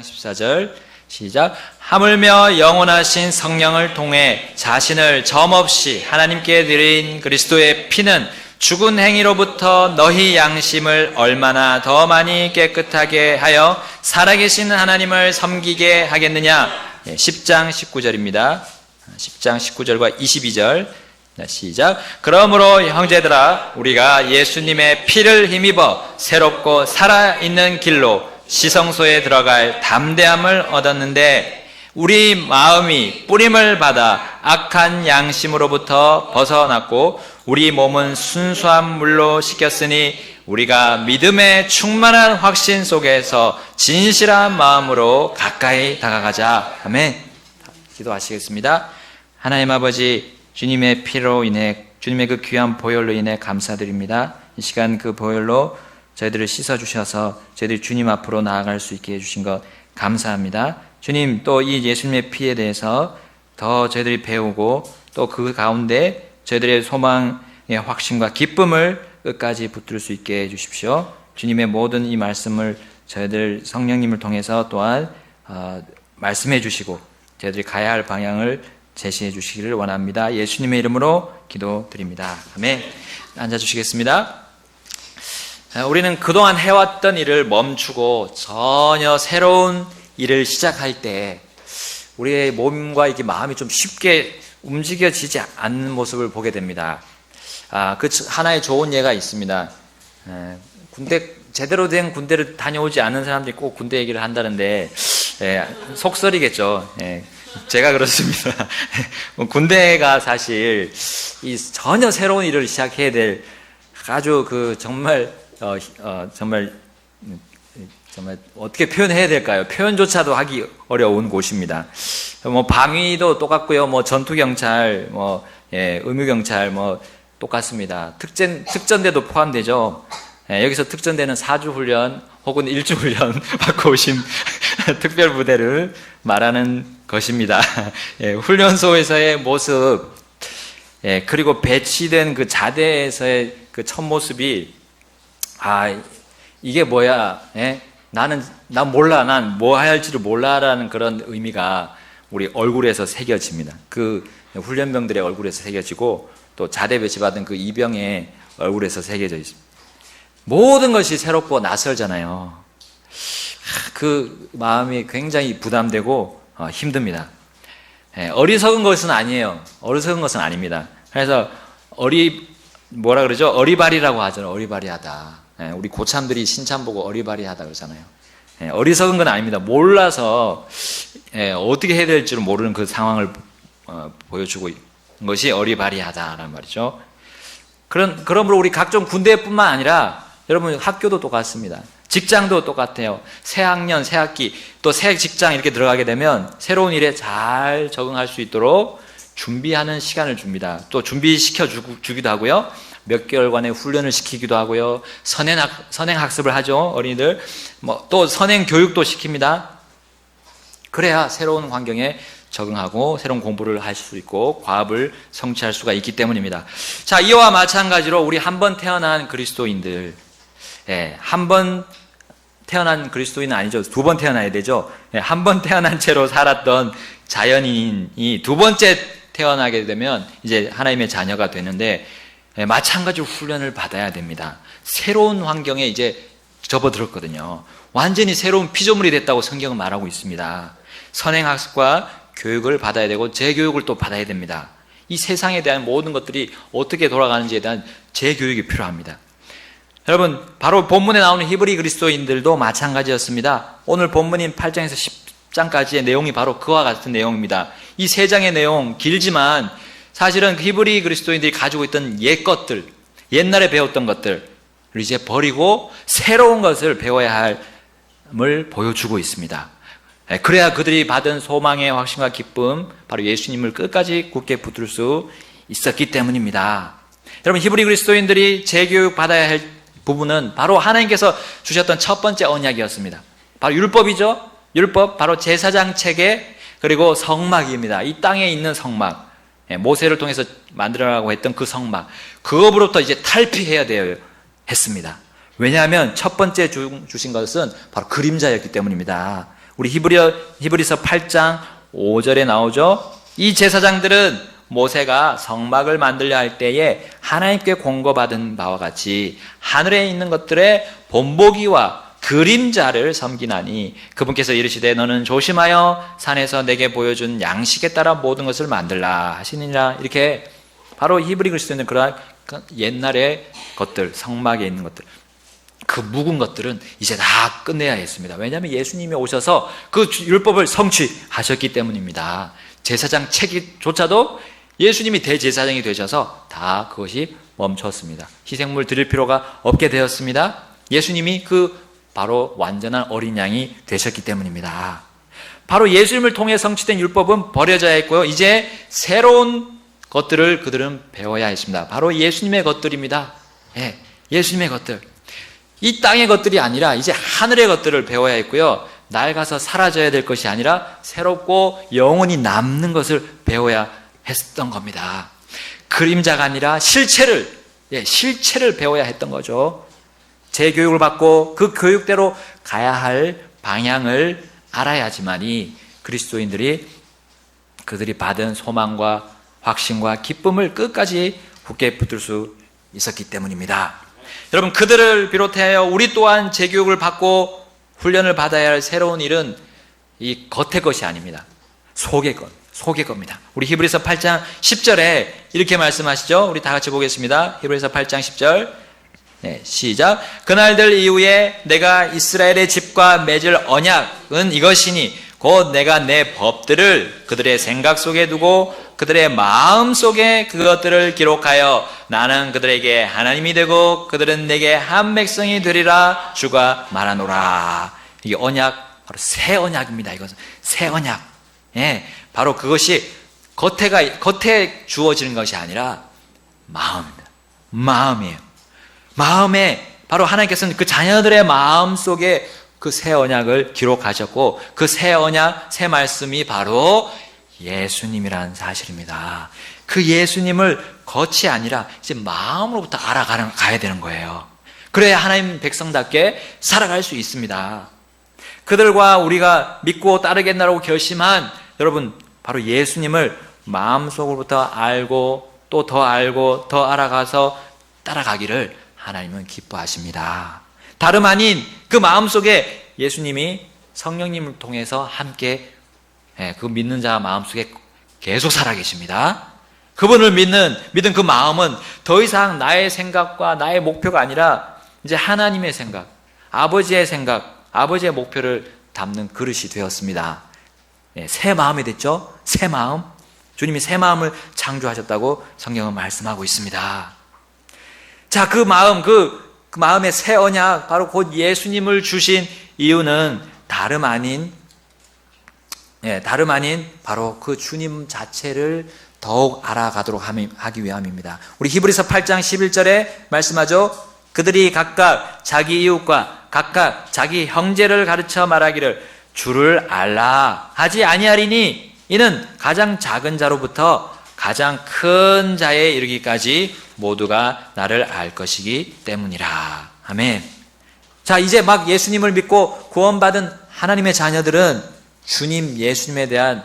14절 시작. 하물며 영원하신 성령을 통해 자신을 점없이 하나님께 드린 그리스도의 피는 죽은 행위로부터 너희 양심을 얼마나 더 많이 깨끗하게 하여 살아계신 하나님을 섬기게 하겠느냐. 10장 19절입니다. 10장 19절과 22절 시작. 그러므로 형제들아, 우리가 예수님의 피를 힘입어 새롭고 살아있는 길로 지성소에 들어갈 담대함을 얻었는데, 우리 마음이 뿌림을 받아 악한 양심으로부터 벗어났고 우리 몸은 순수한 물로 씻겼으니 우리가 믿음의 충만한 확신 속에서 진실한 마음으로 가까이 다가가자. 아멘. 기도하시겠습니다. 하나님 아버지, 주님의 피로 인해, 주님의 그 귀한 보혈로 인해 감사드립니다. 이 시간 그 보혈로 저희들을 씻어주셔서 저희들이 주님 앞으로 나아갈 수 있게 해주신 것 감사합니다. 주님, 또 이 예수님의 피에 대해서 더 저희들이 배우고 또 그 가운데 저희들의 소망의 확신과 기쁨을 끝까지 붙들 수 있게 해주십시오. 주님의 모든 이 말씀을 저희들 성령님을 통해서 또한 말씀해 주시고 저희들이 가야 할 방향을 제시해 주시기를 원합니다. 예수님의 이름으로 기도드립니다. 아멘. 앉아주시겠습니다. 우리는 그동안 해왔던 일을 멈추고 전혀 새로운 일을 시작할 때 우리의 몸과 이렇게 마음이 좀 쉽게 움직여지지 않는 모습을 보게 됩니다. 그 하나의 좋은 예가 있습니다. 제대로 된 군대를 다녀오지 않은 사람들이 꼭 군대 얘기를 한다는데, 속설이겠죠. 제가 그렇습니다. 군대가 사실 전혀 새로운 일을 시작해야 될 아주 정말 어떻게 표현해야 될까요? 표현조차도 하기 어려운 곳입니다. 방위도 똑같고요. 전투경찰, 의무경찰, 똑같습니다. 특전대도 포함되죠. 여기서 특전대는 4주 훈련 혹은 1주 훈련 받고 오신 특별부대를 말하는 것입니다. 훈련소에서의 모습, 그리고 배치된 그 자대에서의 그 첫 모습이, 이게 뭐야? 난 몰라. 난 뭐 해야 할지를 몰라라는 그런 의미가 우리 얼굴에서 새겨집니다. 그 훈련병들의 얼굴에서 새겨지고 또 자대 배치받은 그 이병의 얼굴에서 새겨져 있습니다. 모든 것이 새롭고 낯설잖아요. 그 마음이 굉장히 부담되고 힘듭니다. 어리석은 것은 아니에요. 어리석은 것은 아닙니다. 그래서 어리바리라고 하잖아요. 어리바리하다. 우리 고참들이 신참 보고 어리바리하다 그러잖아요. 어리석은 건 아닙니다. 몰라서 어떻게 해야 될지를 모르는 그 상황을 보여주고 있는 것이 어리바리하다라는 말이죠. 그러므로 우리 각종 군대뿐만 아니라 여러분 학교도 똑같습니다. 직장도 똑같아요. 새 학년, 새 학기, 또 새 직장 이렇게 들어가게 되면 새로운 일에 잘 적응할 수 있도록 준비하는 시간을 줍니다. 또 준비시켜 주기도 하고요. 몇 개월간의 훈련을 시키기도 하고요. 선행학습을 하죠. 어린이들. 또 선행교육도 시킵니다. 그래야 새로운 환경에 적응하고 새로운 공부를 할 수 있고 과업을 성취할 수가 있기 때문입니다. 자, 이와 마찬가지로 우리 한 번 태어난 그리스도인들, 한 번 태어난 그리스도인은 아니죠. 두 번 태어나야 되죠. 한 번 태어난 채로 살았던 자연인이 두 번째 태어나게 되면 이제 하나님의 자녀가 되는데 마찬가지로 훈련을 받아야 됩니다. 새로운 환경에 이제 접어들었거든요. 완전히 새로운 피조물이 됐다고 성경은 말하고 있습니다. 선행학습과 교육을 받아야 되고 재교육을 또 받아야 됩니다. 이 세상에 대한 모든 것들이 어떻게 돌아가는지에 대한 재교육이 필요합니다. 여러분, 바로 본문에 나오는 히브리 그리스도인들도 마찬가지였습니다. 오늘 본문인 8장에서 10장까지의 내용이 바로 그와 같은 내용입니다. 이 세 장의 내용 길지만 사실은 히브리 그리스도인들이 가지고 있던 옛것들, 옛날에 배웠던 것들을 이제 버리고 새로운 것을 배워야 함을 보여주고 있습니다. 그래야 그들이 받은 소망의 확신과 기쁨, 바로 예수님을 끝까지 굳게 붙들 수 있었기 때문입니다. 여러분, 히브리 그리스도인들이 재교육 받아야 할 부분은 바로 하나님께서 주셨던 첫 번째 언약이었습니다. 바로 율법이죠. 율법, 바로 제사장 체계, 그리고 성막입니다. 이 땅에 있는 성막, 모세를 통해서 만들어라고 했던 그 성막, 그것으로부터 이제 탈피해야 되어 했습니다. 왜냐하면 첫 번째 주신 것은 바로 그림자였기 때문입니다. 우리 히브리서 8장 5절에 나오죠. 이 제사장들은 모세가 성막을 만들려 할 때에 하나님께 공고받은 바와 같이 하늘에 있는 것들의 본보기와 그림자를 섬기나니 그분께서 이르시되 너는 조심하여 산에서 내게 보여준 양식에 따라 모든 것을 만들라 하시니라. 이렇게 바로 히브리 그리스도인은 그러한 옛날의 것들, 성막에 있는 것들, 그 묵은 것들은 이제 다 끝내야 했습니다. 왜냐하면 예수님이 오셔서 그 율법을 성취하셨기 때문입니다. 제사장 체계조차도 예수님이 대제사장이 되셔서 다 그것이 멈췄습니다. 희생물 드릴 필요가 없게 되었습니다. 예수님이 바로 완전한 어린 양이 되셨기 때문입니다. 바로 예수님을 통해 성취된 율법은 버려져야 했고요. 이제 새로운 것들을 그들은 배워야 했습니다. 바로 예수님의 것들입니다. 예, 예수님의 것들. 이 땅의 것들이 아니라 이제 하늘의 것들을 배워야 했고요. 낡아서 사라져야 될 것이 아니라 새롭고 영원히 남는 것을 배워야 했던 겁니다. 그림자가 아니라 실체를 배워야 했던 거죠. 재교육을 받고 그 교육대로 가야 할 방향을 알아야지만이 그리스도인들이 그들이 받은 소망과 확신과 기쁨을 끝까지 굳게 붙들 수 있었기 때문입니다. 여러분, 그들을 비롯하여 우리 또한 재교육을 받고 훈련을 받아야 할 새로운 일은 이 겉의 것이 아닙니다. 속의 겁니다. 우리 히브리서 8장 10절에 이렇게 말씀하시죠. 우리 다 같이 보겠습니다. 히브리서 8장 10절. 네, 시작. 그날들 이후에 내가 이스라엘의 집과 맺을 언약은 이것이니 곧 내가 내 법들을 그들의 생각 속에 두고 그들의 마음 속에 그것들을 기록하여 나는 그들에게 하나님이 되고 그들은 내게 한 백성이 되리라 주가 말하노라. 이게 언약, 바로 새 언약입니다. 이것은 새 언약. 예, 바로 그것이 겉에 주어지는 것이 아니라 마음입니다. 마음이에요. 마음에 바로 하나님께서는 그 자녀들의 마음 속에 그 새 언약을 기록하셨고 그 새 언약, 새 말씀이 바로 예수님이라는 사실입니다. 그 예수님을 겉이 아니라 이제 마음으로부터 알아가야 되는 거예요. 그래야 하나님 백성답게 살아갈 수 있습니다. 그들과 우리가 믿고 따르겠다라고 결심한 여러분, 바로 예수님을 마음속으로부터 알고 또 더 알고 더 알아가서 따라가기를 하나님은 기뻐하십니다. 다름 아닌 그 마음속에 예수님이 성령님을 통해서 함께 그 믿는 자 마음속에 계속 살아계십니다. 그분을 믿은 그 마음은 더 이상 나의 생각과 나의 목표가 아니라 이제 하나님의 생각, 아버지의 생각, 아버지의 목표를 담는 그릇이 되었습니다. 새 마음이 됐죠? 새 마음. 주님이 새 마음을 창조하셨다고 성경은 말씀하고 있습니다. 자, 그 마음의 새 언약, 바로 곧 예수님을 주신 이유는 다름 아닌 바로 그 주님 자체를 더욱 알아가도록 하기 위함입니다. 우리 히브리서 8장 11절에 말씀하죠. 그들이 각각 자기 이웃과 각각 자기 형제를 가르쳐 말하기를 주를 알라 하지 아니하리니 이는 가장 작은 자로부터 가장 큰 자에 이르기까지 모두가 나를 알 것이기 때문이라. 아멘. 자, 이제 막 예수님을 믿고 구원받은 하나님의 자녀들은 주님 예수님에 대한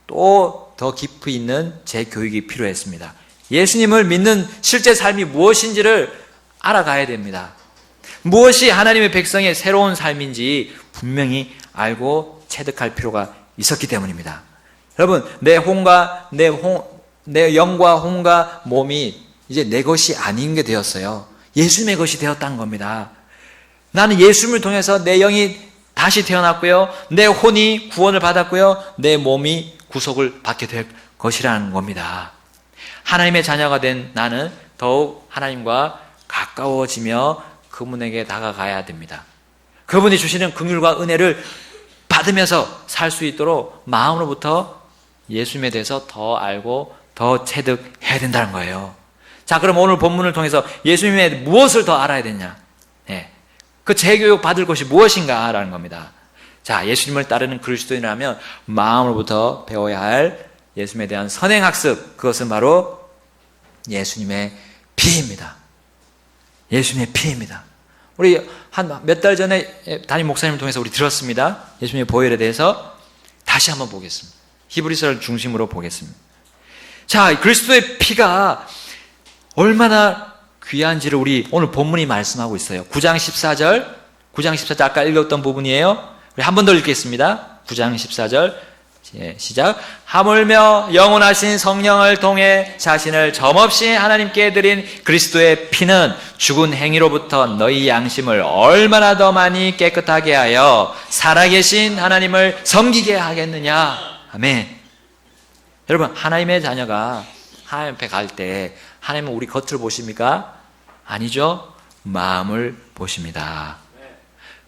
또 더 깊이 있는 재교육이 필요했습니다. 예수님을 믿는 실제 삶이 무엇인지를 알아가야 됩니다. 무엇이 하나님의 백성의 새로운 삶인지 분명히 알고 체득할 필요가 있었기 때문입니다. 여러분, 내 영과 혼과 몸이 이제 내 것이 아닌 게 되었어요. 예수님의 것이 되었다는 겁니다. 나는 예수님을 통해서 내 영이 다시 태어났고요. 내 혼이 구원을 받았고요. 내 몸이 구속을 받게 될 것이라는 겁니다. 하나님의 자녀가 된 나는 더욱 하나님과 가까워지며 그분에게 다가가야 됩니다. 그분이 주시는 긍휼과 은혜를 받으면서 살 수 있도록 마음으로부터 예수님에 대해서 더 알고 더 체득해야 된다는 거예요. 자, 그럼 오늘 본문을 통해서 예수님의 무엇을 더 알아야 되냐? 그 재교육 받을 것이 무엇인가라는 겁니다. 자, 예수님을 따르는 그리스도인이라면 마음으로부터 배워야 할 예수님에 대한 선행학습, 그것은 바로 예수님의 피입니다. 예수님의 피입니다. 우리 한 몇 달 전에 담임 목사님을 통해서 우리 들었습니다. 예수님의 보혈에 대해서 다시 한번 보겠습니다. 히브리서를 중심으로 보겠습니다. 자, 그리스도의 피가 얼마나 귀한지를 우리 오늘 본문이 말씀하고 있어요. 9장 14절 아까 읽었던 부분이에요. 우리 한 번 더 읽겠습니다. 9장 14절 시작. 하물며 영원하신 성령을 통해 자신을 점없이 하나님께 드린 그리스도의 피는 죽은 행위로부터 너희 양심을 얼마나 더 많이 깨끗하게 하여 살아계신 하나님을 섬기게 하겠느냐. 아멘. 여러분, 하나님의 자녀가 하나님 앞에 갈 때 하나님은 우리 겉을 보십니까? 아니죠. 마음을 보십니다.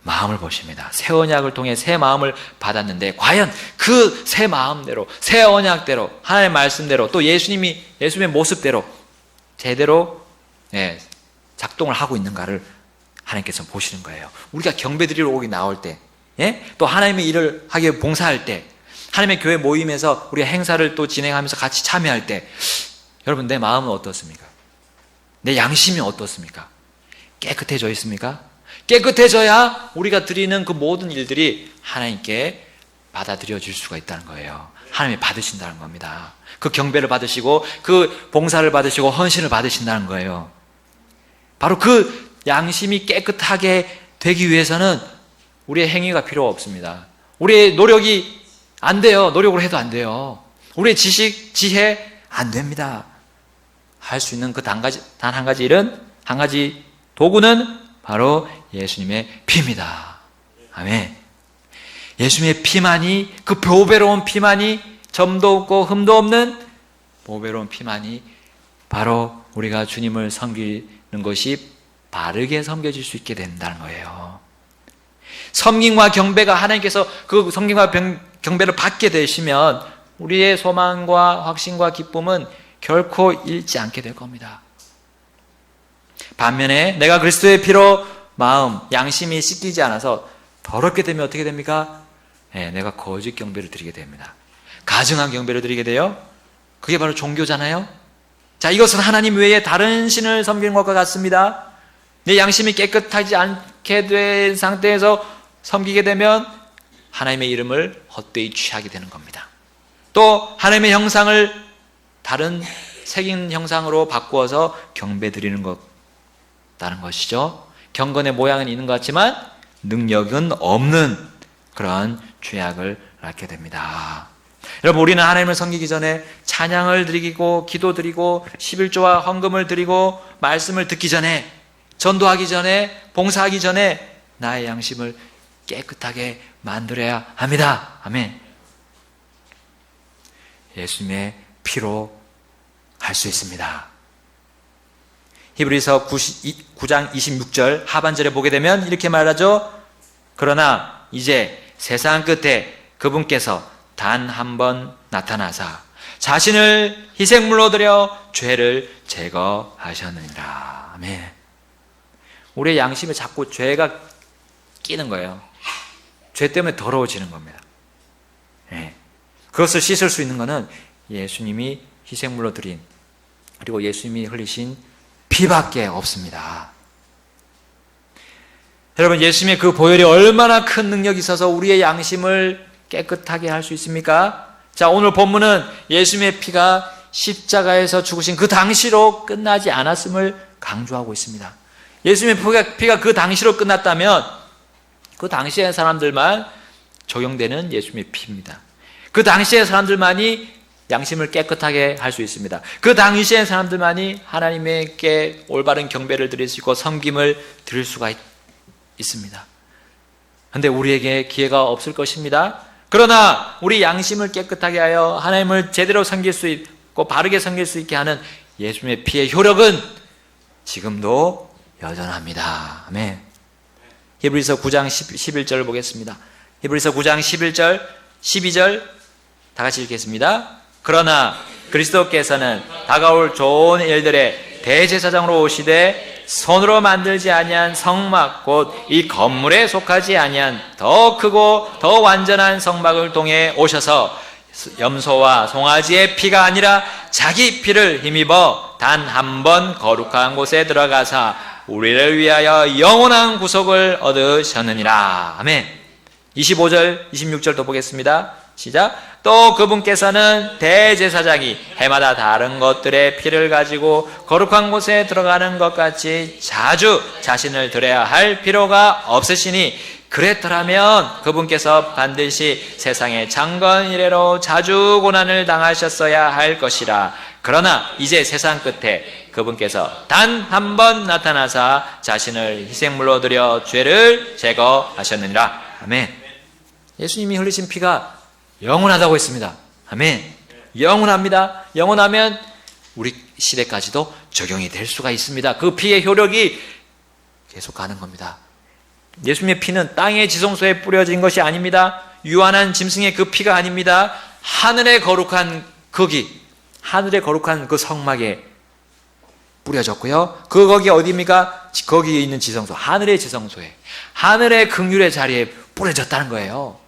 마음을 보십니다. 새 언약을 통해 새 마음을 받았는데 과연 그 새 마음대로, 새 언약대로, 하나님의 말씀대로, 또 예수님의 모습대로 제대로 작동을 하고 있는가를 하나님께서 보시는 거예요. 우리가 경배 드리러 오기 나올 때, 또 하나님의 일을 하기 위해 봉사할 때, 하나님의 교회 모임에서 우리가 행사를 또 진행하면서 같이 참여할 때, 여러분, 내 마음은 어떻습니까? 내 양심이 어떻습니까? 깨끗해져 있습니까? 깨끗해져야 우리가 드리는 그 모든 일들이 하나님께 받아들여질 수가 있다는 거예요. 하나님이 받으신다는 겁니다. 그 경배를 받으시고 그 봉사를 받으시고 헌신을 받으신다는 거예요. 바로 그 양심이 깨끗하게 되기 위해서는 우리의 행위가 필요 없습니다. 우리의 노력이 안 돼요. 노력을 해도 안 돼요. 우리의 지식, 지혜 안 됩니다. 할 수 있는 그 단 한 가지 일은, 한 가지 도구는 바로 예수님의 피입니다. 아멘. 예수님의 피만이, 그 보배로운 피만이, 점도 없고 흠도 없는 보배로운 피만이 바로 우리가 주님을 섬기는 것이 바르게 섬겨질 수 있게 된다는 거예요. 섬김과 경배가 하나님께서 그 섬김과 경배를 받게 되시면 우리의 소망과 확신과 기쁨은 결코 잃지 않게 될 겁니다. 반면에 내가 그리스도의 피로 마음, 양심이 씻기지 않아서 더럽게 되면 어떻게 됩니까? 내가 거짓 경배를 드리게 됩니다. 가증한 경배를 드리게 돼요. 그게 바로 종교잖아요. 자, 이것은 하나님 외에 다른 신을 섬기는 것과 같습니다. 내 양심이 깨끗하지 않게 된 상태에서 섬기게 되면 하나님의 이름을 헛되이 취하게 되는 겁니다. 또 하나님의 형상을 다른 새긴 형상으로 바꾸어서 경배 드리는 것다는 것이죠. 경건의 모양은 있는 것 같지만 능력은 없는 그런 죄악을 낳게 됩니다. 여러분, 우리는 하나님을 섬기기 전에 찬양을 드리고 기도 드리고 11조와 헌금을 드리고 말씀을 듣기 전에, 전도하기 전에, 봉사하기 전에 나의 양심을 깨끗하게 만들어야 합니다. 아멘. 예수님의 피로 할 수 있습니다. 히브리서 9장 26절 하반절에 보게 되면 이렇게 말하죠. 그러나 이제 세상 끝에 그분께서 단 한 번 나타나사 자신을 희생물로 드려 죄를 제거하셨느니라. 아멘. 우리의 양심에 자꾸 죄가 끼는 거예요. 죄 때문에 더러워지는 겁니다. 그것을 씻을 수 있는 것은 예수님이 희생물로 드린, 그리고 예수님이 흘리신 피밖에 없습니다. 여러분, 예수님의 그 보혈이 얼마나 큰 능력이 있어서 우리의 양심을 깨끗하게 할 수 있습니까? 자, 오늘 본문은 예수님의 피가 십자가에서 죽으신 그 당시로 끝나지 않았음을 강조하고 있습니다. 예수님의 피가 그 당시로 끝났다면 그 당시의 사람들만 적용되는 예수님의 피입니다. 그 당시의 사람들만이 양심을 깨끗하게 할 수 있습니다. 그 당시의 사람들만이 하나님께 올바른 경배를 드릴 수 있고 섬김을 드릴 수가 있습니다. 그런데 우리에게 기회가 없을 것입니다. 그러나 우리 양심을 깨끗하게 하여 하나님을 제대로 섬길 수 있고 바르게 섬길 수 있게 하는 예수님의 피의 효력은 지금도 여전합니다. 아멘. 히브리서 9장 11절을 보겠습니다. 히브리서 9장 11절, 12절 다 같이 읽겠습니다. 그러나 그리스도께서는 다가올 좋은 일들의 대제사장으로 오시되 손으로 만들지 아니한 성막 곧 이 건물에 속하지 아니한 더 크고 더 완전한 성막을 통해 오셔서 염소와 송아지의 피가 아니라 자기 피를 힘입어 단 한 번 거룩한 곳에 들어가사 우리를 위하여 영원한 구속을 얻으셨느니라. 아멘. 25절, 26절도 보겠습니다. 시작. 또 그분께서는 대제사장이 해마다 다른 것들의 피를 가지고 거룩한 곳에 들어가는 것 같이 자주 자신을 드려야 할 필요가 없으시니, 그랬더라면 그분께서 반드시 세상의 장건 이래로 자주 고난을 당하셨어야 할 것이라. 그러나 이제 세상 끝에 그분께서 단 한 번 나타나사 자신을 희생물로 드려 죄를 제거하셨느니라. 아멘. 예수님이 흘리신 피가 영원하다고 했습니다. 아멘. 영원합니다. 영원하면 우리 시대까지도 적용이 될 수가 있습니다. 그 피의 효력이 계속 가는 겁니다. 예수님의 피는 땅의 지성소에 뿌려진 것이 아닙니다. 유한한 짐승의 그 피가 아닙니다. 하늘의 거룩한 거기, 하늘의 거룩한 그 성막에 뿌려졌고요. 거기 어디입니까? 거기에 있는 지성소, 하늘의 지성소에, 하늘의 긍휼의 자리에 뿌려졌다는 거예요.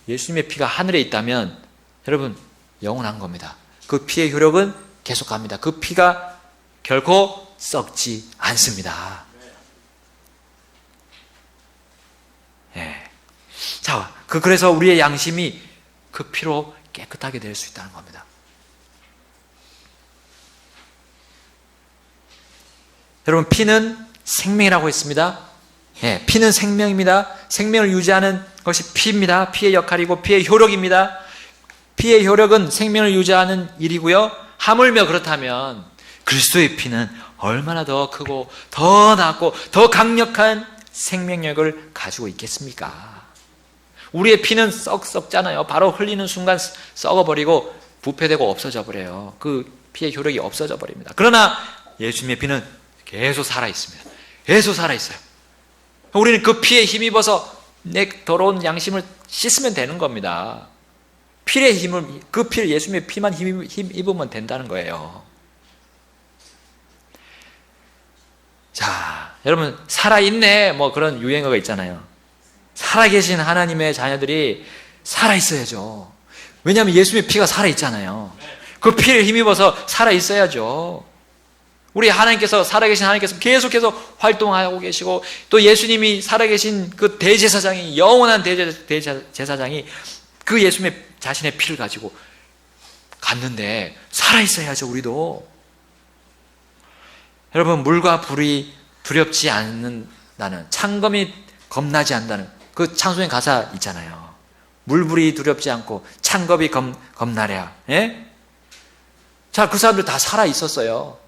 예수님의 피가 하늘에 있다면 여러분 영원한 겁니다. 그 피의 효력은 계속 갑니다. 그 피가 결코 썩지 않습니다. 예. 자, 그래서 우리의 양심이 그 피로 깨끗하게 될 수 있다는 겁니다. 여러분, 피는 생명이라고 했습니다. 예, 피는 생명입니다. 생명을 유지하는 것이 피입니다. 피의 역할이고 피의 효력입니다. 피의 효력은 생명을 유지하는 일이고요. 하물며 그렇다면 그리스도의 피는 얼마나 더 크고 더 낫고 더 강력한 생명력을 가지고 있겠습니까? 우리의 피는 썩잖아요. 바로 흘리는 순간 썩어버리고 부패되고 없어져 버려요. 그 피의 효력이 없어져 버립니다. 그러나 예수님의 피는 계속 살아있습니다. 계속 살아있어요. 우리는 그 피에 힘입어서 내 더러운 양심을 씻으면 되는 겁니다. 피의 힘을, 그 피를 예수님의 피만 힘입으면 된다는 거예요. 자, 여러분, 살아있네, 뭐 그런 유행어가 있잖아요. 살아계신 하나님의 자녀들이 살아있어야죠. 왜냐하면 예수님의 피가 살아있잖아요. 그 피를 힘입어서 살아있어야죠. 우리 하나님께서, 살아계신 하나님께서 계속해서 활동하고 계시고, 또 예수님이 살아계신 그 대제사장이, 영원한 대제사장이 그 예수님의 자신의 피를 가지고 갔는데 살아있어야죠. 우리도. 여러분, 물과 불이 두렵지 않는다는, 창검이 겁나지 않는다는 그 찬송의 가사 있잖아요. 물불이 두렵지 않고 창검이 겁나랴. 예? 자, 그 사람들 다 살아있었어요.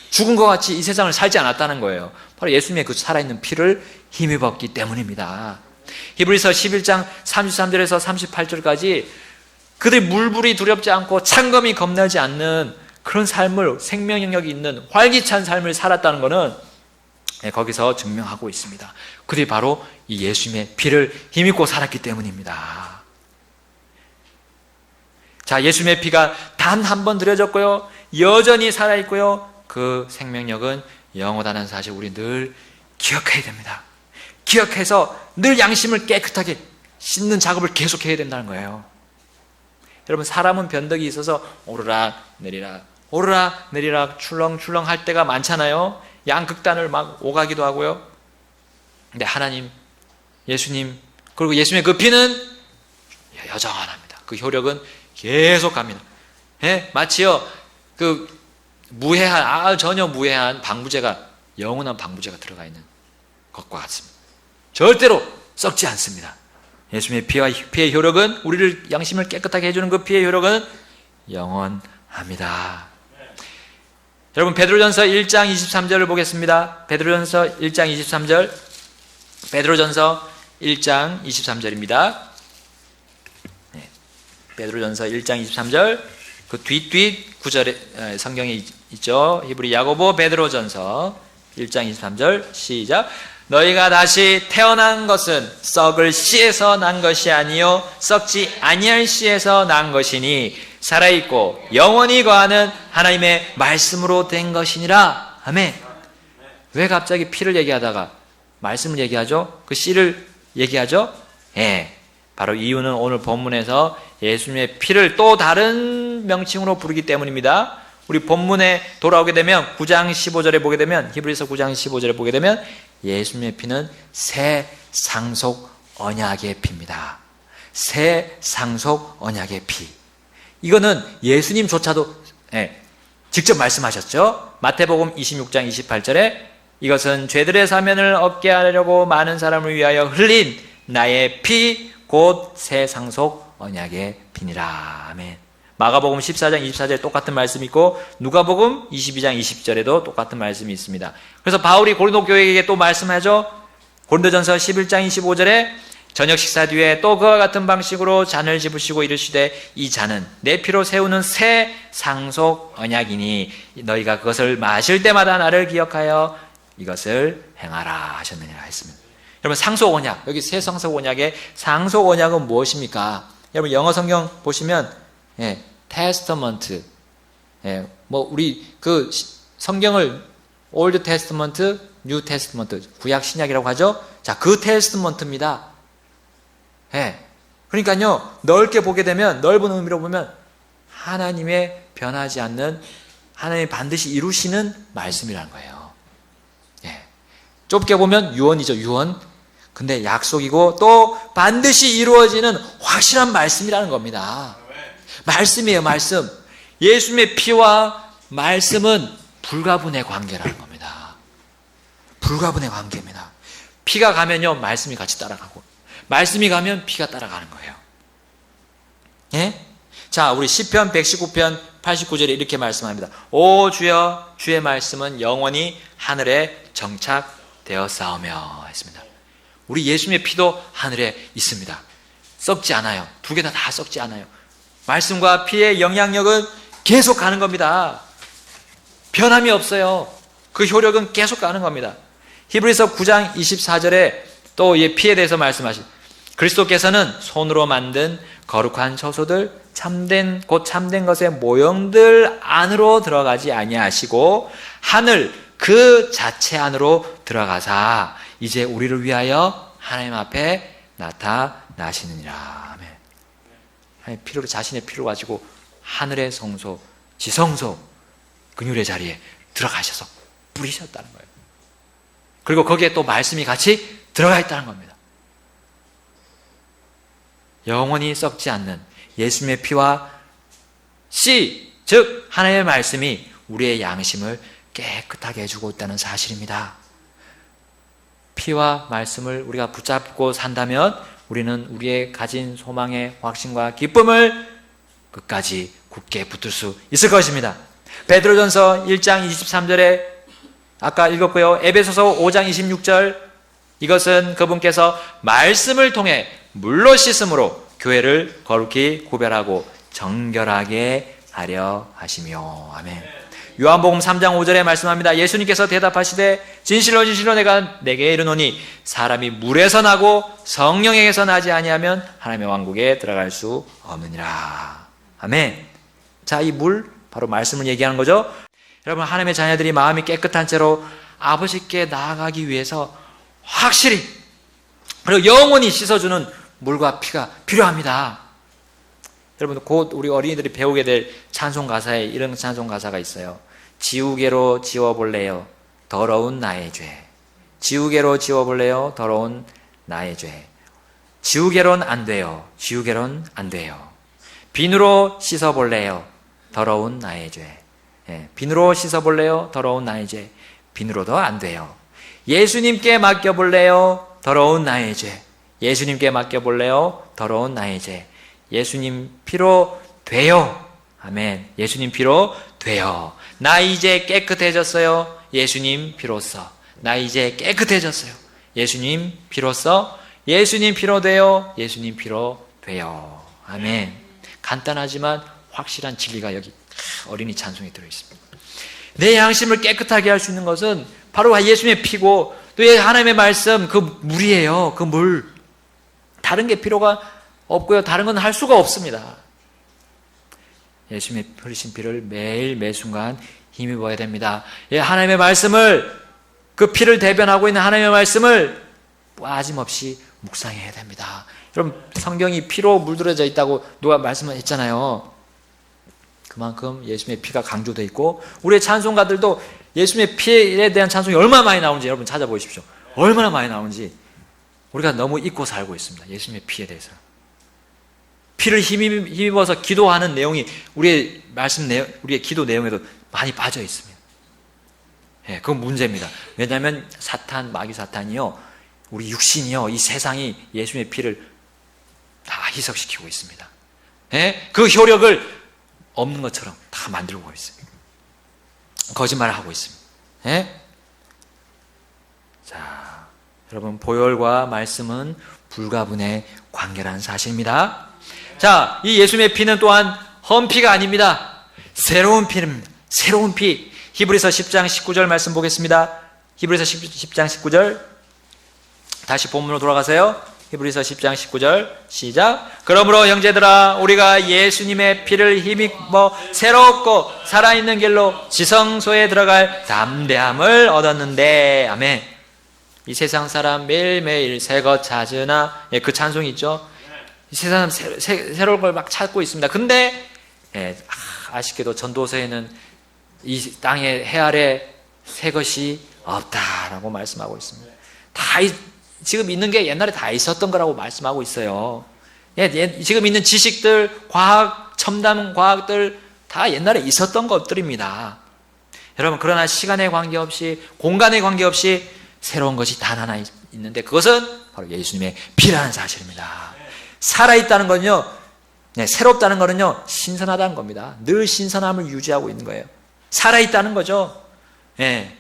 죽은 것 같이 이 세상을 살지 않았다는 거예요. 바로 예수님의 그 살아있는 피를 힘입었기 때문입니다. 히브리서 11장 33절에서 38절까지 그들이 물불이 두렵지 않고 창검이 겁나지 않는 그런 삶을, 생명 영역이 있는 활기찬 삶을 살았다는 것은 거기서 증명하고 있습니다. 그들이 바로 이 예수님의 피를 힘입고 살았기 때문입니다. 자, 예수님의 피가 단 한 번 드려졌고요, 여전히 살아있고요, 그 생명력은 영원하다는 사실 우리 늘 기억해야 됩니다. 기억해서 늘 양심을 깨끗하게 씻는 작업을 계속해야 된다는 거예요. 여러분, 사람은 변덕이 있어서 오르락 내리락 출렁출렁 할 때가 많잖아요. 양극단을 막 오가기도 하고요. 근데 하나님, 예수님, 그리고 예수님의 그 피는 여전합니다. 그 효력은 계속 갑니다. 예? 마치요, 그 무해한, 전혀 무해한 방부제가, 영원한 방부제가 들어가 있는 것과 같습니다. 절대로 썩지 않습니다. 예수님의 피의 효력은, 우리를 양심을 깨끗하게 해주는 그 피의 효력은 영원합니다. 여러분, 베드로전서 1장 23절을 보겠습니다. 베드로전서 1장 23절. 베드로전서 1장 23절입니다. 네. 베드로전서 1장 23절. 그 뒷 구절에 성경에 있죠. 히브리 야고보 베드로전서 1장 23절. 시작. 너희가 다시 태어난 것은 썩을 씨에서 난 것이 아니요 썩지 아니할 씨에서 난 것이니 살아있고 영원히 거하는 하나님의 말씀으로 된 것이니라. 아멘. 왜 갑자기 피를 얘기하다가 말씀을 얘기하죠? 그 씨를 얘기하죠? 예. 바로 이유는 오늘 본문에서 예수님의 피를 또 다른 명칭으로 부르기 때문입니다. 우리 본문에 돌아오게 되면 9장 15절에 보게 되면 히브리서 9장 15절에 보게 되면 예수님의 피는 새 상속 언약의 피입니다. 새 상속 언약의 피. 이거는 예수님조차도 직접 말씀하셨죠. 마태복음 26장 28절에 이것은 죄들의 사면을 얻게 하려고 많은 사람을 위하여 흘린 나의 피 곧 새 상속 언약의 피니라. 아멘. 마가복음 14장 24절에 똑같은 말씀이 있고 누가복음 22장 20절에도 똑같은 말씀이 있습니다. 그래서 바울이 고린도 교회에게 또 말씀하죠. 고린도전서 11장 25절에 저녁 식사 뒤에 또 그와 같은 방식으로 잔을 집으시고 이르시되 이 잔은 내 피로 세우는 새 상속 언약이니 너희가 그것을 마실 때마다 나를 기억하여 이것을 행하라 하셨느니라 했습니다. 여러분 상속 언약, 여기 새 상속 언약의 상속 언약은 무엇입니까? 여러분 영어 성경 보시면 테스터먼트, 우리 그 성경을 올드 테스터먼트, 뉴 테스터먼트, 구약 신약이라고 하죠. 자, 그 테스터먼트입니다. 그러니까요, 넓게 보게 되면, 넓은 의미로 보면 하나님의 변하지 않는, 하나님이 반드시 이루시는 말씀이라는 거예요. 좁게 보면 유언이죠, 유언. 근데 약속이고 또 반드시 이루어지는 확실한 말씀이라는 겁니다. 말씀이에요, 말씀. 예수님의 피와 말씀은 불가분의 관계라는 겁니다. 불가분의 관계입니다. 피가 가면요, 말씀이 같이 따라가고, 말씀이 가면 피가 따라가는 거예요. 자, 우리 시편 119편 89절에 이렇게 말씀합니다. 오 주여, 주의 말씀은 영원히 하늘에 정착되었사오며 했습니다. 우리 예수님의 피도 하늘에 있습니다. 썩지 않아요. 두 개 다 썩지 않아요. 말씀과 피의 영향력은 계속 가는 겁니다. 변함이 없어요. 그 효력은 계속 가는 겁니다. 히브리서 9장 24절에 또 이 피에 대해서 말씀하신 그리스도께서는 손으로 만든 거룩한 처소들 곧 참된 것의 모형들 안으로 들어가지 아니하시고 하늘 그 자체 안으로 들어가사 이제 우리를 위하여 하나님 앞에 나타나시느니라. 아멘. 하나님 피로, 자신의 피로 가지고 하늘의 성소, 지성소, 긍휼의 자리에 들어가셔서 뿌리셨다는 거예요. 그리고 거기에 또 말씀이 같이 들어가 있다는 겁니다. 영원히 썩지 않는 예수님의 피와 씨, 즉 하나님의 말씀이 우리의 양심을 깨끗하게 해주고 있다는 사실입니다. 피와 말씀을 우리가 붙잡고 산다면 우리는 우리의 가진 소망의 확신과 기쁨을 끝까지 굳게 붙들 수 있을 것입니다. 베드로전서 1장 23절에 아까 읽었고요. 에베소서 5장 26절 이것은 그분께서 말씀을 통해 물로 씻음으로 교회를 거룩히 구별하고 정결하게 하려 하시며 아멘. 요한복음 3장 5절에 말씀합니다. 예수님께서 대답하시되 진실로 진실로 내가 내게 이르노니 사람이 물에서 나고 성령에게서 나지 아니하면 하나님의 왕국에 들어갈 수 없느니라. 아멘. 자, 이 물 바로 말씀을 얘기하는 거죠. 여러분 하나님의 자녀들이 마음이 깨끗한 채로 아버지께 나아가기 위해서 확실히 그리고 영원히 씻어주는 물과 피가 필요합니다. 여러분 곧 우리 어린이들이 배우게 될 찬송 가사에 이런 찬송 가사가 있어요. 지우개로 지워볼래요 더러운 나의 죄. 지우개로 지워볼래요 더러운 나의 죄. 지우개로는 안 돼요. 지우개로는 안 돼요. 비누로 씻어볼래요 더러운 나의 죄. 비누로 씻어볼래요 더러운 나의 죄. 비누로도 안 돼요. 예수님께 맡겨볼래요 더러운 나의 죄. 예수님께 맡겨볼래요 더러운 나의 죄. 예수님 피로 돼요. 아멘. 예수님 피로 돼요. 나 이제 깨끗해졌어요. 예수님 피로써. 나 이제 깨끗해졌어요. 예수님 피로써. 예수님 피로 돼요. 예수님 피로 돼요. 아멘. 간단하지만 확실한 진리가 여기 어린이 찬송에 들어있습니다. 내 양심을 깨끗하게 할 수 있는 것은 바로 예수님의 피고 또 하나님의 말씀 그 물이에요. 그 물. 다른 게 필요가 없고요. 다른 건 할 수가 없습니다. 예수님의 흘리신 피를 매일 매순간 힘입어야 됩니다. 하나님의 말씀을 그 피를 대변하고 있는 하나님의 말씀을 빠짐없이 묵상해야 됩니다. 여러분 성경이 피로 물들어져 있다고 누가 말씀을 했잖아요. 그만큼 예수님의 피가 강조되어 있고, 우리의 찬송가들도 예수님의 피에 대한 찬송이 얼마나 많이 나오는지 여러분 찾아보십시오. 얼마나 많이 나오는지 우리가 너무 잊고 살고 있습니다. 예수님의 피에 대해서. 피를 힘입어서 기도하는 내용이 우리의 우리의 기도 내용에도 많이 빠져 있습니다. 예, 그건 문제입니다. 왜냐하면 마귀 사탄이요, 우리 육신이요, 이 세상이 예수님의 피를 다 희석시키고 있습니다. 예? 그 효력을 없는 것처럼 다 만들고 있습니다. 거짓말을 하고 있습니다. 예? 자, 여러분, 보혈과 말씀은 불가분의 관계라는 사실입니다. 자, 이 예수님의 피는 또한 험피가 아닙니다. 새로운 피입니다. 새로운 피. 히브리서 10장 19절 말씀 보겠습니다. 히브리서 10장 19절. 다시 본문으로 돌아가세요. 히브리서 10장 19절 시작. 그러므로 형제들아, 우리가 예수님의 피를 힘입어 새롭고 살아있는 길로 지성소에 들어갈 담대함을 얻었는데. 아멘. 이 세상 사람 매일매일 새 것 찾으나, 예, 그 찬송이 있죠. 이 세상 새로운 걸 막 찾고 있습니다. 근데 예, 아쉽게도 전도서에는 이 땅의 해 아래 새 것이 없다라고 말씀하고 있습니다. 지금 있는 게 옛날에 다 있었던 거라고 말씀하고 있어요. 예, 지금 있는 지식들, 과학, 첨단 과학들 다 옛날에 있었던 것들입니다. 여러분, 그러나 시간에 관계없이, 공간에 관계없이 새로운 것이 단 하나 있는데, 그것은 바로 예수님의 피라는 사실입니다. 살아있다는 건요, 네, 새롭다는 거는요, 신선하다는 겁니다. 늘 신선함을 유지하고 있는 거예요. 살아있다는 거죠. 예.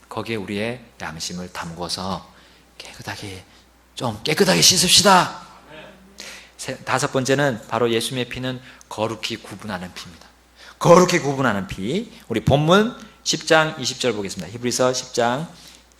거기에 우리의 양심을 담궈서 깨끗하게 씻읍시다. 다섯 번째는 바로 예수님의 피는 거룩히 구분하는 피입니다. 거룩히 구분하는 피. 우리 본문 10장 20절 보겠습니다. 히브리서 10장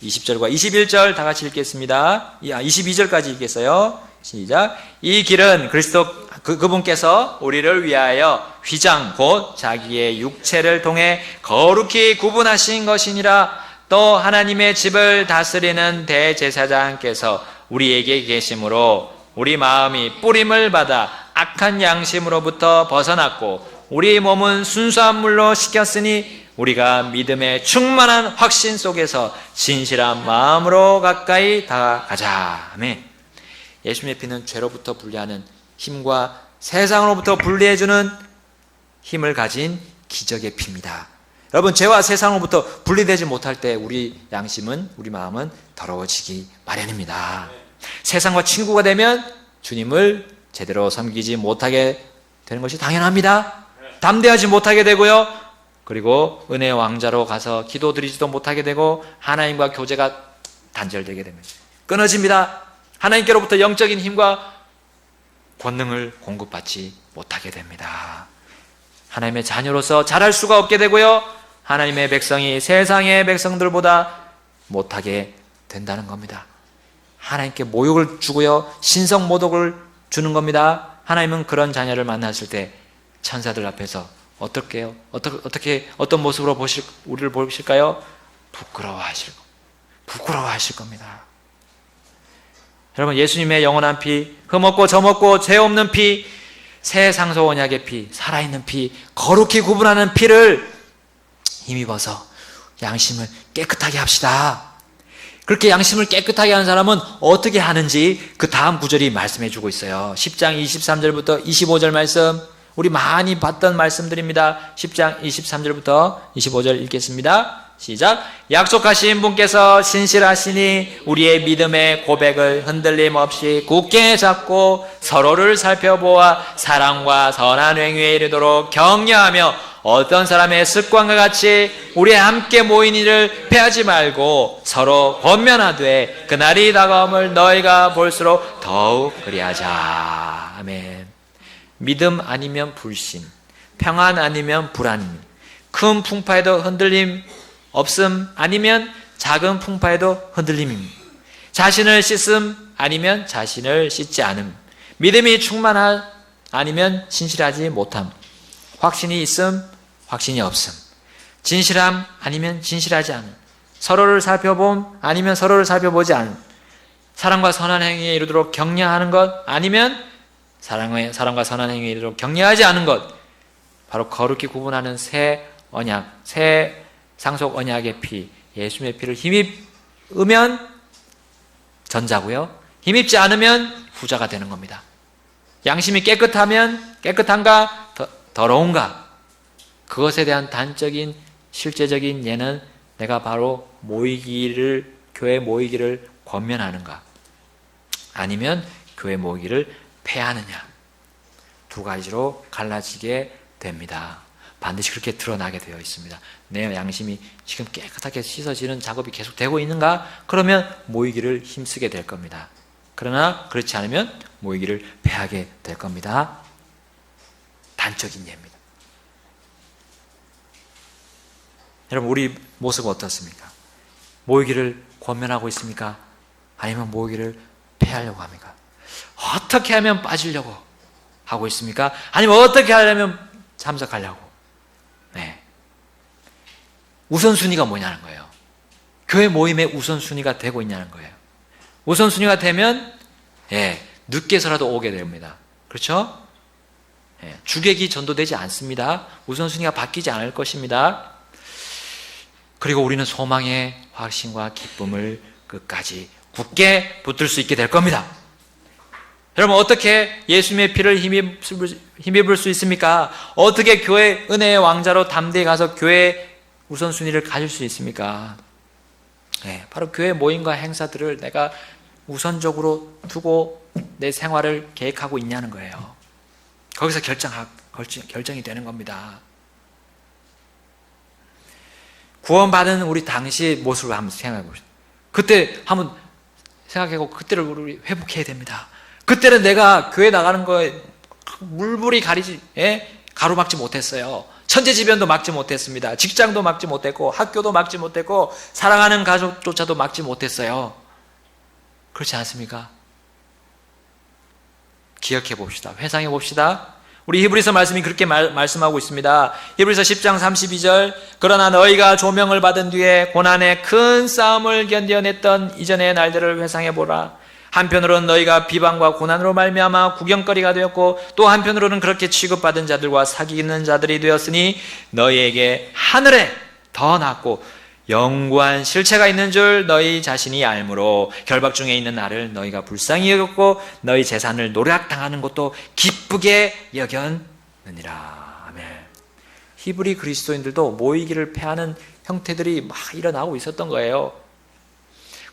20절과 21절 다 같이 읽겠습니다. 22절까지 읽겠어요. 시작. 이 길은 그리스도 그분께서 우리를 위하여 휘장 곧 자기의 육체를 통해 거룩히 구분하신 것이니라. 또 하나님의 집을 다스리는 대제사장께서 우리에게 계심으로 우리 마음이 뿌림을 받아 악한 양심으로부터 벗어났고 우리 몸은 순수한 물로 씻겼으니 우리가 믿음의 충만한 확신 속에서 진실한 마음으로 가까이 다가가자. 아멘. 예수님의 피는 죄로부터 분리하는 힘과 세상으로부터 분리해주는 힘을 가진 기적의 피입니다. 여러분, 죄와 세상으로부터 분리되지 못할 때 우리 양심은, 우리 마음은 더러워지기 마련입니다. 세상과 친구가 되면 주님을 제대로 섬기지 못하게 되는 것이 당연합니다. 담대하지 못하게 되고요. 그리고 은혜의 왕자로 가서 기도드리지도 못하게 되고 하나님과 교제가 단절되게 됩니다. 끊어집니다. 하나님께로부터 영적인 힘과 권능을 공급받지 못하게 됩니다. 하나님의 자녀로서 자랄 수가 없게 되고요. 하나님의 백성이 세상의 백성들보다 못하게 된다는 겁니다. 하나님께 모욕을 주고요. 신성 모독을 주는 겁니다. 하나님은 그런 자녀를 만났을 때 천사들 앞에서 어떻게요? 어떤 모습으로 우리를 보실까요? 부끄러워하실 겁니다. 여러분, 예수님의 영원한 피, 흠없고 점없고 죄 없는 피, 새 상소 언약의 피, 살아있는 피, 거룩히 구분하는 피를 힘입어서 양심을 깨끗하게 합시다. 그렇게 양심을 깨끗하게 하는 사람은 어떻게 하는지 그 다음 구절이 말씀해 주고 있어요. 10장 23절부터 25절 말씀, 우리 많이 봤던 말씀들입니다. 10장 23절부터 25절 읽겠습니다. 시작. 약속하신 분께서 신실하시니 우리의 믿음의 고백을 흔들림 없이 굳게 잡고 서로를 살펴보아 사랑과 선한 행위에 이르도록 격려하며 어떤 사람의 습관과 같이 우리 함께 모인 일을 패하지 말고 서로 권면하되 그날이 다가옴을 너희가 볼수록 더욱 그리하자. 아멘. 믿음 아니면 불신, 평안 아니면 불안, 큰 풍파에도 흔들림 없음 아니면 작은 풍파에도 흔들림입니다. 자신을 씻음 아니면 자신을 씻지 않음, 믿음이 충만함 아니면 진실하지 못함, 확신이 있음 확신이 없음, 진실함 아니면 진실하지 않음, 서로를 살펴봄 아니면 서로를 살펴보지 않음, 사랑과 선한 행위에 이르도록 격려하는 것 아니면 사랑과 선한 행위에 이르도록 격려하지 않은 것, 바로 거룩히 구분하는 새 언약, 새 상속 언약의 피, 예수님의 피를 힘입으면 전자고요. 힘입지 않으면 후자가 되는 겁니다. 양심이 깨끗한가 더러운가, 그것에 대한 단적인 실제적인 예는 내가 바로 교회 모이기를 권면하는가, 아니면 교회 모이기를 폐하느냐, 두 가지로 갈라지게 됩니다. 반드시 그렇게 드러나게 되어 있습니다. 내 양심이 지금 깨끗하게 씻어지는 작업이 계속 되고 있는가? 그러면 모이기를 힘쓰게 될 겁니다. 그러나 그렇지 않으면 모이기를 폐하게 될 겁니다. 단적인 예입니다. 여러분, 우리 모습은 어떻습니까? 모이기를 권면하고 있습니까? 아니면 모이기를 폐하려고 합니까? 어떻게 하면 빠지려고 하고 있습니까? 아니면 어떻게 하려면 참석하려고? 네. 우선순위가 뭐냐는 거예요. 교회 모임의 우선순위가 되고 있냐는 거예요. 우선순위가 되면 늦게서라도 오게 됩니다. 그렇죠? 주객이 전도되지 않습니다. 우선순위가 바뀌지 않을 것입니다. 그리고 우리는 소망의 확신과 기쁨을 끝까지 굳게 붙들 수 있게 될 겁니다. 여러분, 어떻게 예수님의 피를 힘입을 수 있습니까? 어떻게 교회 은혜의 왕자로 담대히 가서 교회 우선순위를 가질 수 있습니까? 바로 교회 모임과 행사들을 내가 우선적으로 두고 내 생활을 계획하고 있냐는 거예요. 거기서 결정이 되는 겁니다. 구원받은 우리 당시 모습을 한번 생각해 보시죠. 그때 한번 생각하고 그때를 우리 회복해야 됩니다. 그때는 내가 교회 나가는 거에 물불이 가로막지 못했어요. 천재지변도 막지 못했습니다. 직장도 막지 못했고, 학교도 막지 못했고, 사랑하는 가족조차도 막지 못했어요. 그렇지 않습니까? 기억해 봅시다. 회상해 봅시다. 우리 히브리서 말씀이 그렇게 말씀하고 있습니다. 히브리서 10장 32절, 그러나 너희가 조명을 받은 뒤에 고난의 큰 싸움을 견뎌냈던 이전의 날들을 회상해 보라. 한편으로는 너희가 비방과 고난으로 말미암아 구경거리가 되었고, 또 한편으로는 그렇게 취급받은 자들과 사귀는 자들이 되었으니 너희에게 하늘에 더 낫고 영구한 실체가 있는 줄 너희 자신이 알므로 결박 중에 있는 나를 너희가 불쌍히 여겼고 너희 재산을 노략당하는 것도 기쁘게 여겼느니라. 아멘. 히브리 그리스도인들도 모이기를 폐하는 형태들이 막 일어나고 있었던 거예요.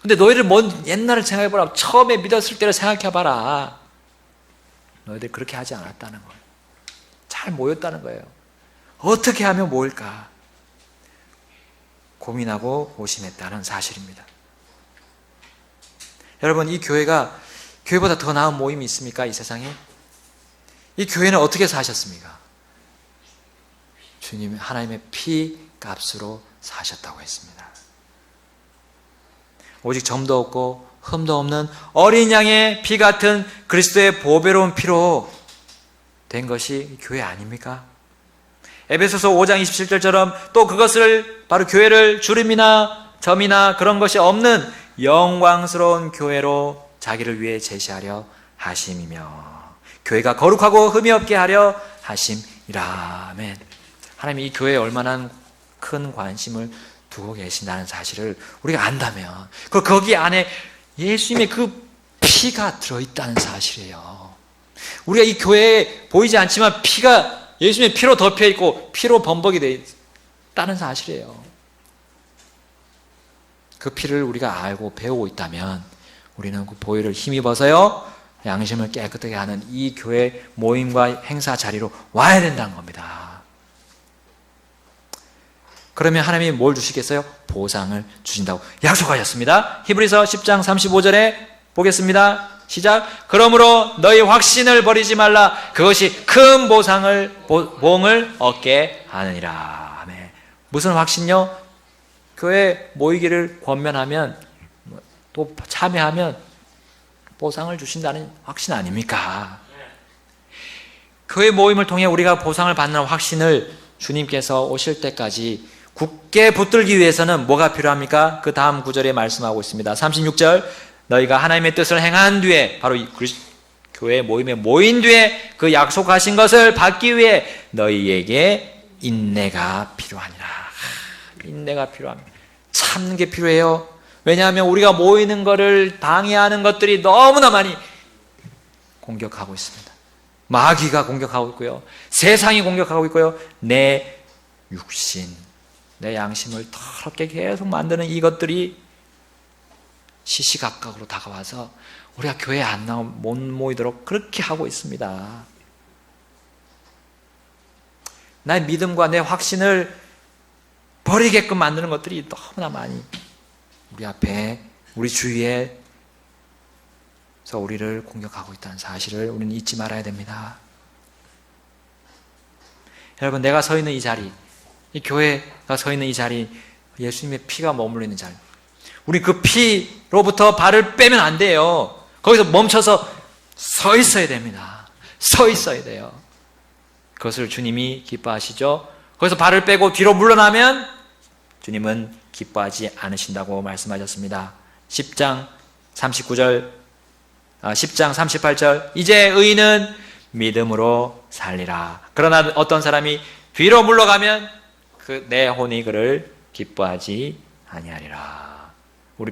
근데 너희들 옛날을 생각해보라. 처음에 믿었을 때를 생각해봐라. 너희들 그렇게 하지 않았다는 거예요. 잘 모였다는 거예요. 어떻게 하면 모일까 고민하고 고심했다는 사실입니다. 여러분, 이 교회보다 더 나은 모임이 있습니까? 이 세상에? 이 교회는 어떻게 사셨습니까? 주님 하나님의 피 값으로 사셨다고 했습니다. 오직 점도 없고 흠도 없는 어린 양의 피 같은 그리스도의 보배로운 피로 된 것이 교회 아닙니까? 에베소서 5장 27절처럼 또 그것을 바로 교회를 주름이나 점이나 그런 것이 없는 영광스러운 교회로 자기를 위해 제시하려 하심이며 교회가 거룩하고 흠이 없게 하려 하심이라. 아멘. 하나님이 이 교회에 얼마나 큰 관심을 두고 계신다는 사실을 우리가 안다면, 거기 안에 예수님의 그 피가 들어있다는 사실이에요. 우리가 이 교회에 보이지 않지만 피가 예수님의 피로 덮여 있고 피로 범벅이 되어 있다는 사실이에요. 그 피를 우리가 알고 배우고 있다면 우리는 그 보혈을 힘입어서요 양심을 깨끗하게 하는 이 교회 모임과 행사 자리로 와야 된다는 겁니다. 그러면 하나님이 뭘 주시겠어요? 보상을 주신다고 약속하셨습니다. 히브리서 10장 35절에 보겠습니다. 시작. 그러므로 너희 확신을 버리지 말라. 그것이 큰 보응을 얻게 하느니라. 아멘. 무슨 확신요? 교회 모이기를 권면하면 또 참여하면 보상을 주신다는 확신 아닙니까? 교회 모임을 통해 우리가 보상을 받는 확신을 주님께서 오실 때까지 굳게 붙들기 위해서는 뭐가 필요합니까? 그 다음 구절에 말씀하고 있습니다. 36절, 너희가 하나님의 뜻을 행한 뒤에, 바로 이 교회 모임에 모인 뒤에 그 약속하신 것을 받기 위해 너희에게 인내가 필요하니라. 인내가 필요합니다. 참는 게 필요해요. 왜냐하면 우리가 모이는 것을 방해하는 것들이 너무나 많이 공격하고 있습니다. 마귀가 공격하고 있고요. 세상이 공격하고 있고요. 내 육신, 내 양심을 더럽게 계속 만드는 이것들이 시시각각으로 다가와서 우리가 교회에 안 나오면 못 모이도록 그렇게 하고 있습니다. 나의 믿음과 내 확신을 버리게끔 만드는 것들이 너무나 많이 우리 앞에, 우리 주위에서 우리를 공격하고 있다는 사실을 우리는 잊지 말아야 됩니다. 여러분, 내가 서 있는 이 자리, 이 교회가 서 있는 이 자리, 예수님의 피가 머물러 있는 자리, 우리 그 피로부터 발을 빼면 안 돼요. 거기서 멈춰서 서 있어야 됩니다. 서 있어야 돼요. 그것을 주님이 기뻐하시죠. 거기서 발을 빼고 뒤로 물러나면 주님은 기뻐하지 않으신다고 말씀하셨습니다. 10장 38절 이제 의인은 믿음으로 살리라. 그러나 어떤 사람이 뒤로 물러가면 그 내 혼이 그를 기뻐하지 아니하리라.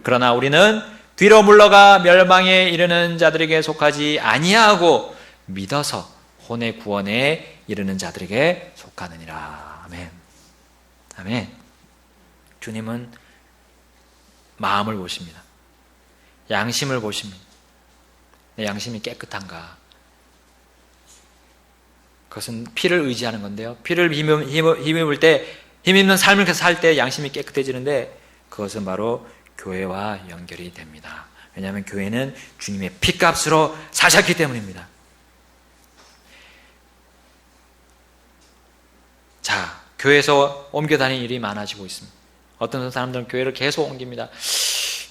그러나 우리는 뒤로 물러가 멸망에 이르는 자들에게 속하지 아니하고 믿어서 혼의 구원에 이르는 자들에게 속하느니라. 아멘. 아멘. 주님은 마음을 보십니다. 양심을 보십니다. 내 양심이 깨끗한가? 그것은 피를 의지하는 건데요. 피를 힘입을 때, 힘입는 삶을 살 때 양심이 깨끗해지는데 그것은 바로 교회와 연결이 됩니다. 왜냐하면 교회는 주님의 피값으로 사셨기 때문입니다. 자, 교회에서 옮겨 다니는 일이 많아지고 있습니다. 어떤 사람들은 교회를 계속 옮깁니다.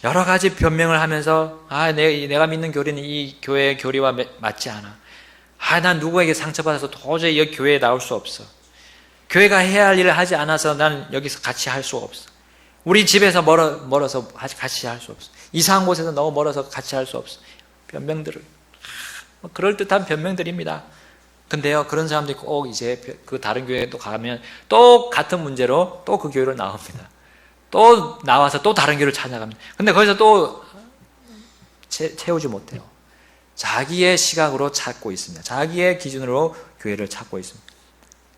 여러 가지 변명을 하면서 내가 믿는 교리는 이 교회의 교리와 맞지 않아. 난 누구에게 상처받아서 도저히 여기 교회에 나올 수 없어. 교회가 해야 할 일을 하지 않아서 난 여기서 같이 할 수 없어. 우리 집에서 멀어서 같이 할 수 없어. 이상한 곳에서 너무 멀어서 같이 할 수 없어. 변명들을, 그럴듯한 변명들입니다. 근데요, 그런 사람들이 꼭 이제 그 다른 교회에 또 가면 또 같은 문제로 또 그 교회로 나옵니다. 또 나와서 또 다른 교회를 찾아갑니다. 근데 거기서 또 채우지 못해요. 자기의 시각으로 찾고 있습니다. 자기의 기준으로 교회를 찾고 있습니다.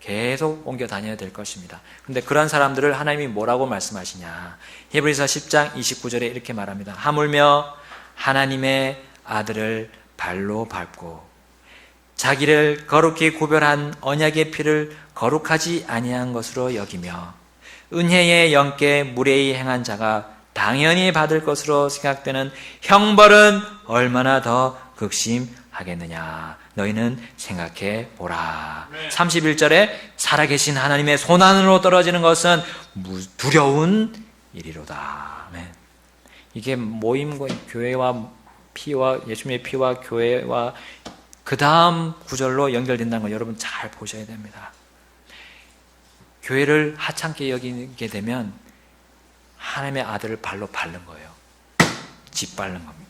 계속 옮겨 다녀야 될 것입니다. 근데 그런 사람들을 하나님이 뭐라고 말씀하시냐? 히브리서 10장 29절에 이렇게 말합니다. 하물며 하나님의 아들을 발로 밟고 자기를 거룩히 구별한 언약의 피를 거룩하지 아니한 것으로 여기며 은혜의 영께 무례히 행한 자가 당연히 받을 것으로 생각되는 형벌은 얼마나 더 극심하겠느냐. 너희는 생각해 보라. 31절에 살아계신 하나님의 손안으로 떨어지는 것은 두려운 일이로다. 이게 모임과 교회와 피와 예수님의 피와 교회와 그 다음 구절로 연결된다는 걸 여러분 잘 보셔야 됩니다. 교회를 하찮게 여기게 되면 하나님의 아들을 발로 밟는 거예요. 짓밟는 겁니다.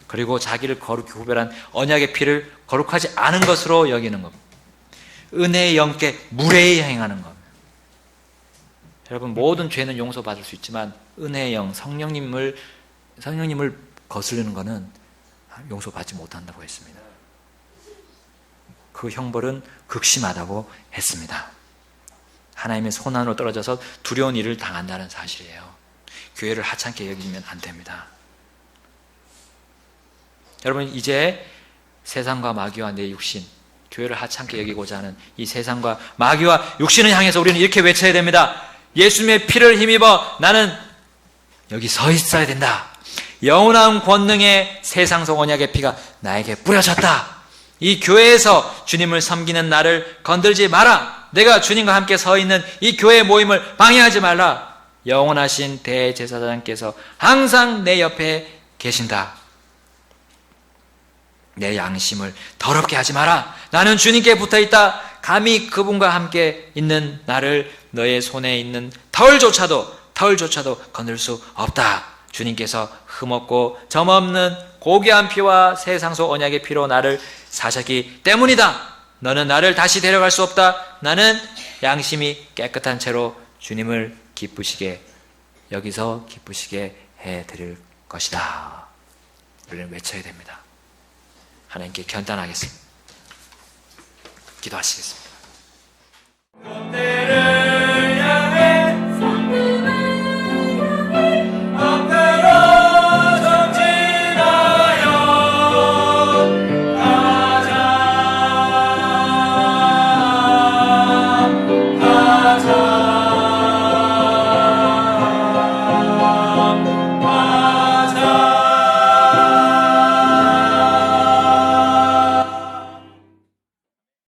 그리고 자기를 거룩히 구별한 언약의 피를 거룩하지 않은 것으로 여기는 겁니다. 은혜의 영께 무례히 행하는 겁니다. 여러분, 모든 죄는 용서받을 수 있지만 은혜의 영, 성령님을 거스르는 것은 용서받지 못한다고 했습니다. 그 형벌은 극심하다고 했습니다. 하나님의 손안으로 떨어져서 두려운 일을 당한다는 사실이에요. 교회를 하찮게 여기면 안 됩니다. 여러분, 이제 세상과 마귀와 내 육신, 교회를 하찮게 여기고자 하는 이 세상과 마귀와 육신을 향해서 우리는 이렇게 외쳐야 됩니다. 예수님의 피를 힘입어 나는 여기 서 있어야 된다. 영원한 권능의 세상속 언약의 피가 나에게 뿌려졌다. 이 교회에서 주님을 섬기는 나를 건들지 마라. 내가 주님과 함께 서 있는 이 교회 모임을 방해하지 말라. 영원하신 대제사장께서 항상 내 옆에 계신다. 내 양심을 더럽게 하지 마라. 나는 주님께 붙어있다. 감히 그분과 함께 있는 나를 너의 손에 있는 털조차도 건들 수 없다. 주님께서 흠없고 점없는 고귀한 피와 새 상소 언약의 피로 나를 사셨기 때문이다. 너는 나를 다시 데려갈 수 없다. 나는 양심이 깨끗한 채로 주님을 여기서 기쁘시게 해드릴 것이다. 우리는 외쳐야 됩니다. 하나님께 견단하겠습니다. 기도하시겠습니다.